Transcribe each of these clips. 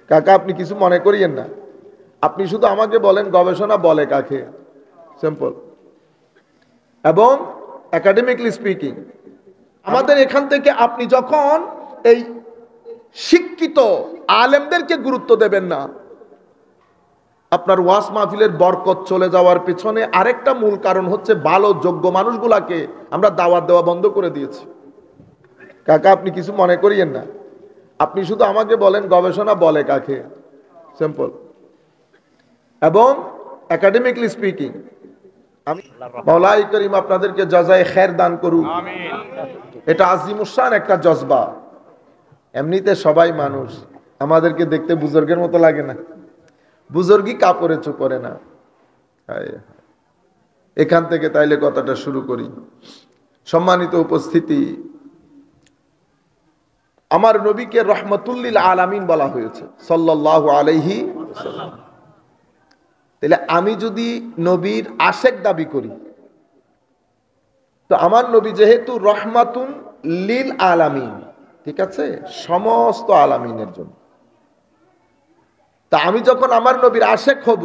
কাকা আপনি কিছু মনে করিয়েন না, আপনি শুধু আমাকে বলেন গবেষণা বলে কাকে, সিম্পল। এবং একাডেমিকলি স্পিকিং আমাদের এখান থেকে আপনি যখন এই শিক্ষিত আলেমদেরকে গুরুত্ব দেবেন না, আপনার ওয়াজ মাহফিলের বরকত চলে যাওয়ার পেছনে আরেকটা মূল কারণ হচ্ছে ভালো যোগ্য মানুষগুলাকে আমরা দাওয়াত দেওয়া বন্ধ করে দিয়েছি। কাকা আপনি কিছু মনে করিয়েন না, আপনি শুধু আমাকে বলেন গবেষণা বলে কাকে, সিম্পল। এবং একাডেমিকলি স্পিকিং আমি মাওলাই করিম আপনাদেরকে জাযায়ে খের দান করুক। এটা আজিমুশান একটা জজবা। এমনিতে সবাই মানুষ, আমাদেরকে দেখতে বুজুর্গের মতো লাগে না, বুজুর্গই কাপড়ে চোপড়ে না। এখান থেকে তাইলে কথাটা শুরু করি। সম্মানিত উপস্থিতি, আমার নবীকে রহমতুল্লিল আলামিন বলা হয়েছে সাল্লাল্লাহু আলাইহি ওয়াসাল্লাম। তাহলে আমি যদি নবীর আশেক দাবি করি, তো আমার নবী যেহেতু রহমাতুন লিল আলামিন, ঠিক আছে, সমস্ত আলামিনের জন্য, তা আমি যখন আমার নবীর আশেক হব,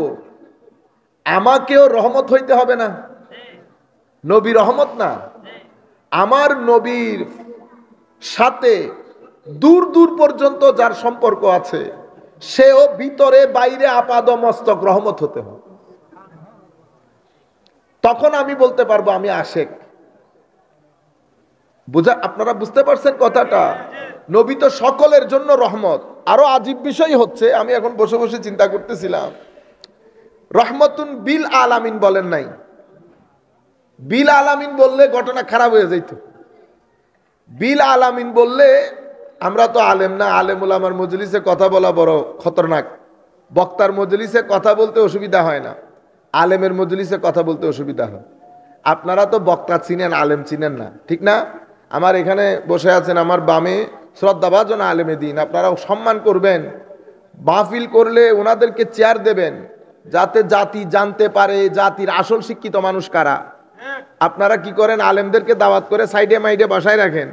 আমাকেও রহমত হইতে হবে না? নবী রহমত না? আমার নবীর সাথে দূর দূর পর্যন্ত যার সম্পর্ক আছে, সেও ভিতরে বাইরে আপাদমস্তক রহমত হতে হবে। তখন আমি বলতে পারবো আমি আশেক। আপনারা বুঝতে পারছেন কথাটা? নবী তো সকলের জন্য রহমত। আরো আজীব বিষয় হচ্ছে, আমি এখন বসে বসে চিন্তা করতেছিলাম, রহমতুন বিল আলামিন বলেন নাই। বিল আলামিন বললে ঘটনা খারাপ হয়ে যাইত। বিল আলামিন বললে আমরা তো আলেম না, আলেম উলামার মজলিসে কথা বলা বড় খতরনাক। বক্তার মজলিসে কথা বলতে অসুবিধা হয় না, আলেমের মজলিসে কথা বলতে অসুবিধা হয়। আপনারা তো বক্তা চিনেন, আলেম চিনেন না, ঠিক না? আমার এখানে বসে আছেন, আমার বামে শ্রদ্ধাভাজন আলেমে দিন, আপনারা সম্মান করবেন। মাহফিল করলে ওনাদেরকে চেয়ার দেবেন, যাতে জাতি জানতে পারে জাতির আসল শিক্ষিত মানুষ কারা। আপনারা কি করেন, আলেমদেরকে দাওয়াত করে সাইডে মাইডে বসায় রাখেন।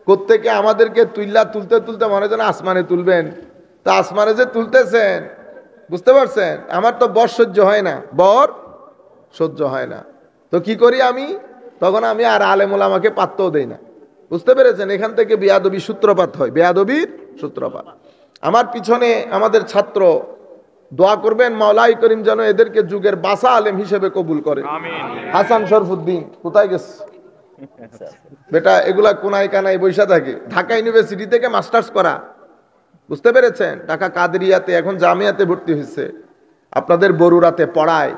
কোত্থেকে আমাদেরকে তুলতে তুলতে মনে যেন আসমানে তুলবেন। তা আসমানে যে তুলতেছেন, বুঝতে পারছেন? আমার তো বর সহ্য হয় না, বর সহ্য হয় না। তো কি করি আমি তখন? আমি আর আলেম ওলামাকে পাত্তাও দেই না। বুঝতে পেরেছেন? এখান থেকে বেয়াদবি সূত্রপাত হয়, বেয়াদবির সূত্রপাত। আমার পিছনে আমাদের ছাত্র দোয়া করবেন, মাওলাই করিম যেন এদেরকে যুগের বাসা আলেম হিসেবে কবুল করে। হাসান শরফুদ্দিন কোথায় গেছে বেটা? এগুলা কোনায় কানায় বৈশা থাকে। ঢাকা ইউনিভার্সিটি থেকে মাস্টার্স করা, বুঝতে পেরেছেন? ঢাকা কাদেরিয়াতে, এখন জামিয়াতে ভর্তি হয়েছে, আপনাদের বরুরাতে পড়ায়।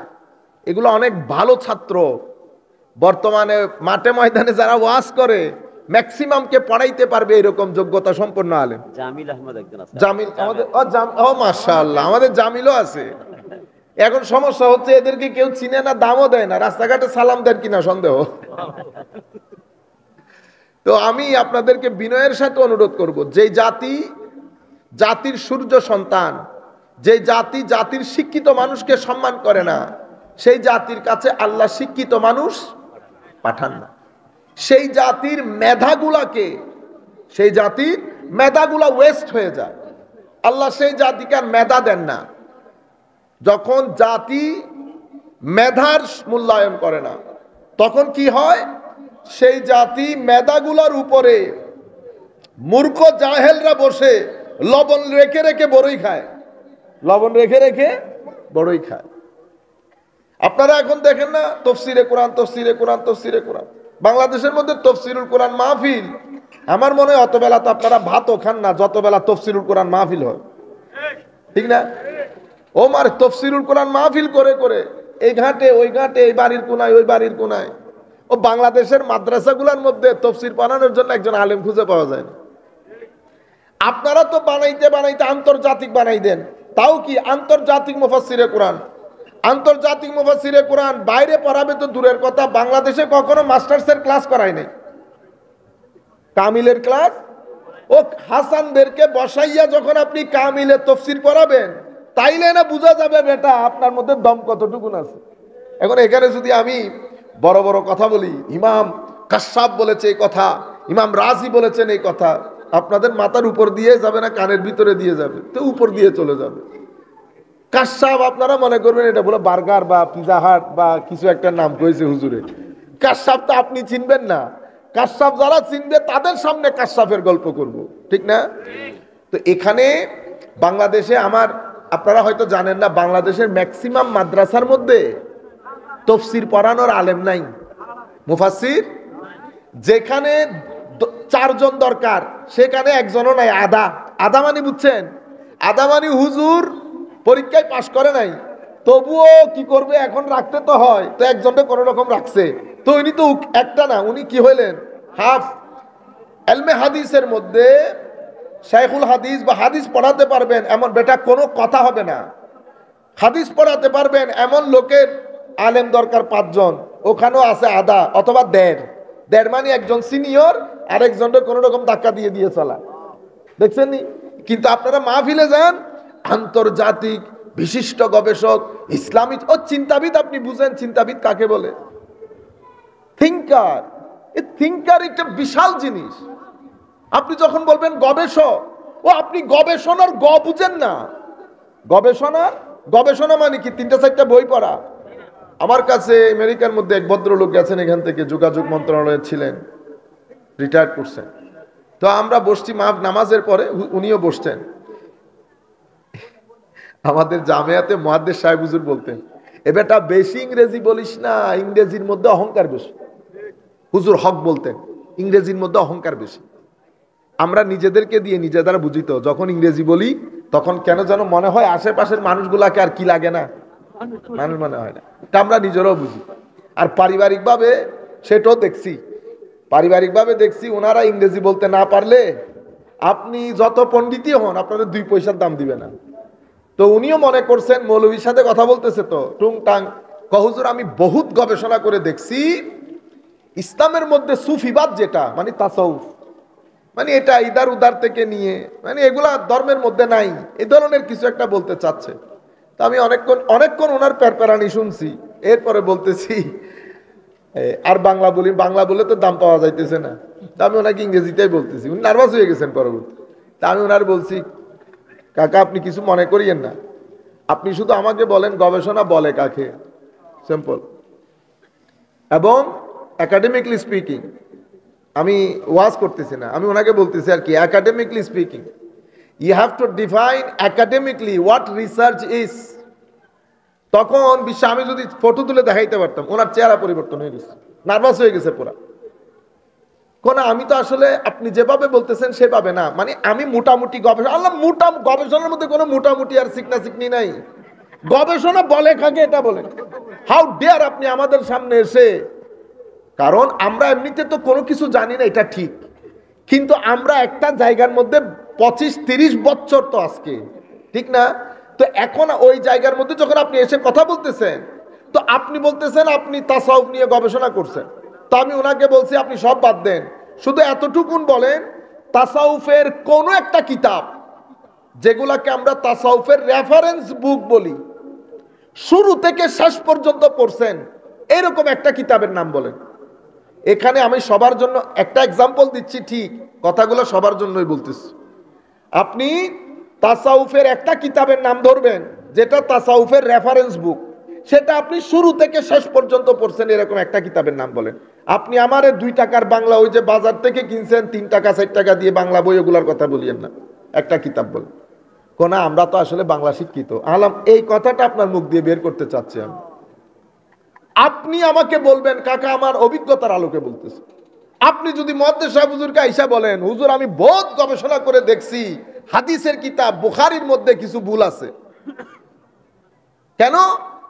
এগুলো অনেক ভালো ছাত্র। বর্তমানে মাঠে ময়দানে যারা ওয়াজ করে, ম্যাক্সিমামকে পড়াইতে পারবে এরকম যোগ্যতা সম্পন্ন আলেম। জামিল আহমদ একজন আছে, জামিল আমাদের, ও মাশাআল্লাহ, আমাদের জামিলও আছে। এখন সমস্যা হচ্ছে এদেরকে কেউ চিনে না, দামও দেয় না, রাস্তাঘাটে সালাম দেন কিনা সন্দেহ। তো আমি আপনাদেরকে বিনয়ের সাথে অনুরোধ করব, যে জাতি জাতির সূর্য সন্তান, যে জাতি জাতির শিক্ষিত মানুষকে সম্মান করে না, সেই জাতির কাছে আল্লাহ শিক্ষিত মানুষ পাঠান না। সেই জাতির মেধাগুলাকে, সেই জাতির মেধাগুলা ওয়েস্ট হয়ে যায়। আল্লাহ সেই জাতিকে আর মেধা দেন না। যখন জাতি মেধার মূল্যায়ন করে না, তখন কি হয়? সেই জাতি মেধাগুলার উপরে মূর্খ জাহেলরা বসে লবণ রেখে রেখে বড়ই খায়, লবণ রেখে রেখে বড়ই খায়। আপনারা এখন দেখেন না, তফসিরে কোরআন, তফসিরে কোরআন, তফসিরে কোরআন। বাংলাদেশের মধ্যে তফসিরুল কোরআন মাহফিল, আমার মনে হয় অত বেলা তো আপনারা ভাতও খান না যত বেলা তফসিরুল কোরআন মাহফিল হয়, ঠিক না? ও মার তফসিরুল কোরআন মাহফিল করে করে এই ঘাটে ওই ঘাটে, এই বাড়ির কোনায় ওই বাড়ির কোনায়। ও বাংলাদেশের মাদ্রাসাগুলোর মধ্যে তফসির বানানোর জন্য একজন আলেম খুঁজে পাওয়া যায় না। আপনারা তো বানাইতে বানাইতে আন্তর্জাতিক বানাই দেন। তাও কি আন্তর্জাতিক মুফাসসিরে কোরআন, আন্তর্জাতিক মুফাসসিরে কোরআন বাইরে পড়াবে তো দূরের কথা, বাংলাদেশে কখনো মাস্টার্সের ক্লাস করায় নাই, কামিলের ক্লাস। ও হাসানদেরকে বসাইয়া যখন আপনি কামিলের তফসির পড়াবেন, তাইলে না বোঝা যাবে বেটা আপনার মধ্যে দম কতটুকুন আছে। এখন এখানে যদি আমি বড় বড় কথা বলি, ইমাম কাশাব বলেছে এই কথা, ইমাম রাজি বলেছেন এই কথা, আপনাদের মাথার উপর দিয়ে যাবে না কানের ভিতরে দিয়ে যাবে, তো উপর দিয়ে চলে যাবে। কাশসাব আপনারা মনে করবেন এটা বলে বার্গার বা পিজা হাট বা কিছু একটা নাম কয়েছে হুজুরে। কাশসাব তো আপনি চিনবেন না, কাশসাব যারা চিনবে তাদের সামনে কাশসাফের গল্প করব, ঠিক না? তো এখানে বাংলাদেশে আপনারা হয়তো জানেন না, বাংলাদেশের ম্যাক্সিমাম মাদ্রাসার মধ্যে তফসির পড়ানোর আলেম নাই, মুফাসসির। যেখানে 4 জন দরকার সেখানে একজনও নাই। আধা মানে বুঝছেন, আধা মানে হুজুর পরীক্ষায় পাশ করে নাই, তবুও কি করবে, এখন রাখতে তো হয়, তো একজনটা কোনো রকম রাখছে। তো উনি তো একটা না, উনি কি হইলেন, হাফ। এলমে হাদিসের মধ্যে শাইখুল হাদিস বা হাদিস পড়াতে পারবেন এমন বেটা কোনো কথা হবে না। হাদিস পড়াতে পারবেন এমন লোকের আলেম দরকার 5 জন, ওখানেও আছে আধা অথবা দেড় মানে একজন সিনিয়র আর একজনটা কোনো রকম ধাক্কা দিয়ে দিয়ে চলা, দেখছেন নি? কিন্তু আপনারা মাহফিলে যান, আন্তর্জাতিক বিশিষ্ট গবেষক, ইসলামিক ও চিন্তাবিদ। আপনি বুঝেন চিন্তাবিদ কাকে বলে? থিঙ্কার। এই থিঙ্কার একটা বিশাল জিনিস। আপনি যখন বলবেন গবেষক, ও আপনি গবেষণার বুঝেন না। গবেষণা মানে কি 3-4টা বই পড়া? আমার কাছে আমেরিকার মধ্যে এক ভদ্রলোক গেছেন, এখান থেকে যোগাযোগ মন্ত্রণালয়ে ছিলেন, রিটায়ার করছেন। তো আমরা বসছি নামাজের পরে, উনিও বসছেন। আমাদের জামিয়াতে মুহাদ্দিস সাহেব হুজুর বলতেন, এ বেটা বেশি ইংরেজি বলিস না, ইংরেজির মধ্যে অহংকার বেশি। হুজুর হক বলতেন, ইংরেজির মধ্যে অহংকার বেশি। আমরা নিজেদেরকে দিয়ে নিজেরা বুঝিত, যখন ইংরেজি বলি তখন কেন যেন মনে হয় আশেপাশের মানুষগুলাকে আর কি লাগে না, মানুষ মনে হয় না। এটা আমরা নিজেরাও বুঝি। আর পারিবারিকভাবে সেটাও দেখছি, ওনারা ইংরেজি বলতে না পারলে আপনি যত পণ্ডিতই হন, আপনাদের 2 পয়সার দাম দিবে না। তো উনিও মনে করছেন মৌলভীর সাথে কথা বলতেছে, তো টুংটাং হুজুর আমি বহুত গবেষণা করে দেখছি, ইসলামের মধ্যে সুফিবাদ যেটা মানে তাসাউফ, মানে এটা ইদার উদার থেকে নিয়ে, মানে এগুলা ধর্মের মধ্যে নাই, এই ধরনের কিছু একটা বলতে চাচ্ছে। তো আমি অনেকক্ষণ ওনার প্যারপ্যারানি শুনছি। এরপরে বলতেছি আর বাংলা বলে তো দাম পাওয়া যাইতেছে না। তা আমি ওনাকে ইংরেজিতেই বলতেছি, উনি নার্ভাস হয়ে গেছেন পরবর্তী। তা আমি ওনার বলছি, কাকা আপনি কিছু মনে করিয়েন না, আপনি শুধু আমাকে বলেন গবেষণা বলে কাকে, সিম্পল। এবং একাডেমিকলি স্পিকিং, আমি ওয়াজ করতেছি না, আমি ওনাকে বলতেছি আর কি, academically speaking you have to define academically what research is. তখন আমি যদি ফটো তুলে দেখাইতে পারতাম, ওনার চেহারা পরিবর্তন হয়ে গেছে, নার্ভাস হয়ে গেছে পুরা। আমি তো আসলে আপনি যেভাবে বলতেছেন সেভাবে না, মানে আমি মোটামুটি গবেষণার মধ্যে কোনো মোটামুটি আর চিকনি নাই। গবেষণা বলে কাকে এটা বলেন, হাউ ডেয়ার আপনি আমাদের সামনে এসে। কারণ আমরা এমনিতে তো কোনো কিছু জানি না, এটা ঠিক, কিন্তু আমরা একটা জায়গার মধ্যে 25-30 বছর তো আজকে, ঠিক না? তো এখন ওই জায়গার মধ্যে যখন আপনি এসে কথা বলতেছেন, তো আপনি বলতেছেন আপনি তাসাউফ নিয়ে গবেষণা করছেন। তো আমি ওনাকে বলছি আপনি সব বাদ দেন, শুধু এতটুকুন বলেন তাসাউফের কোন একটা কিতাব, যেগুলাকে আমরা তাসাউফের রেফারেন্স বুক বলি, শুরু থেকে শেষ পর্যন্ত পড়ছেন, এরকম একটা কিতাবের নাম বলেন। এখানে আমি সবার জন্য একটা এক্সাম্পল দিচ্ছি, ঠিক কথাগুলো সবার জন্যই বলতেছি। আপনি তাসাউফের একটা কিতাবের নাম ধরবেন যেটা তাসাউফের রেফারেন্স বুক, সেটা আপনি শুরু থেকে শেষ পর্যন্ত পড়ছেন, এরকম একটা কিতাবের নাম বলেন। আপনি আমারে 2 টাকার বাংলা, ওই যে বাজার থেকে কিনছেন 3 টাকা 4 টাকা দিয়ে বাংলা বই, ওগুলার কথা বলিয়েন না, একটা কিতাব বলেন। আমরা তো আসলে বাংলা শিক্ষিত আলাম, এই কথাটা আপনার মুখ দিয়ে বের করতে চাচ্ছি আমি। আপনি আমাকে বলবেন কাকা আমার অভিজ্ঞতার আলোকে বলতেছি। আপনি যদি মুহাদ্দিস সাহেব হুজুরকে আইসা বলেন হুজুর আমি বহুত গবেষণা করে দেখছি হাদিসের কিতাব বুখারীর মধ্যে কিছু ভুল আছে, কেন?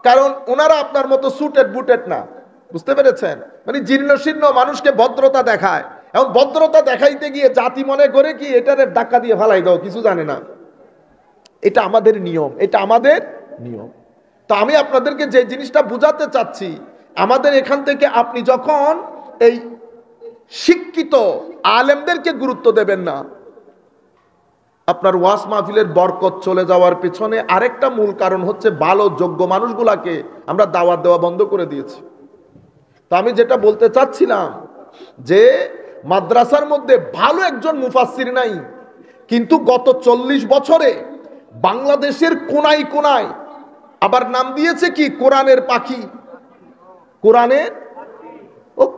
কারণ ওনারা আপনার মতো সুটেড বুটেড না, বুঝতে পেরেছেন? মানে জীর্ণশীর্ণ মানুষকে ভদ্রতা দেখায়, এবং ভদ্রতা দেখাইতে গিয়ে জাতি মনে করে কি এটার ধাক্কা দিয়ে ফালাই দাও, কিছু জানে না। এটা আমাদের নিয়ম, তো আমি আপনাদেরকে যে জিনিসটা বুঝাতে চাচ্ছি, আমাদের এখান থেকে আপনি যখন এই শিক্ষিত আলেমদেরকে গুরুত্ব দেবেন না, আপনার ওয়াজ মাহফিলের বরকত চলে যাওয়ার পেছনে আরেকটা মূল কারণ হচ্ছে ভালো যোগ্য মানুষগুলাকে আমরা দাওয়াত দেওয়া বন্ধ করে দিয়েছি। তো আমি যেটা বলতে চাচ্ছিলাম যে মাদ্রাসার মধ্যে ভালো একজন মুফাসসির নাই, কিন্তু গত 40 বছরে বাংলাদেশের কোনায় কোনায় আবার নাম দিয়েছে কি কোরআনের পাখি। কোরআনের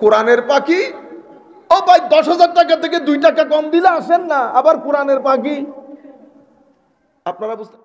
কোরআনের পাখি। ও ভাই 10,000 টাকা থেকে 2 টাকা কম দিলে আসেন না, আবার কোরআনের পাখি। আপনারা বুঝতে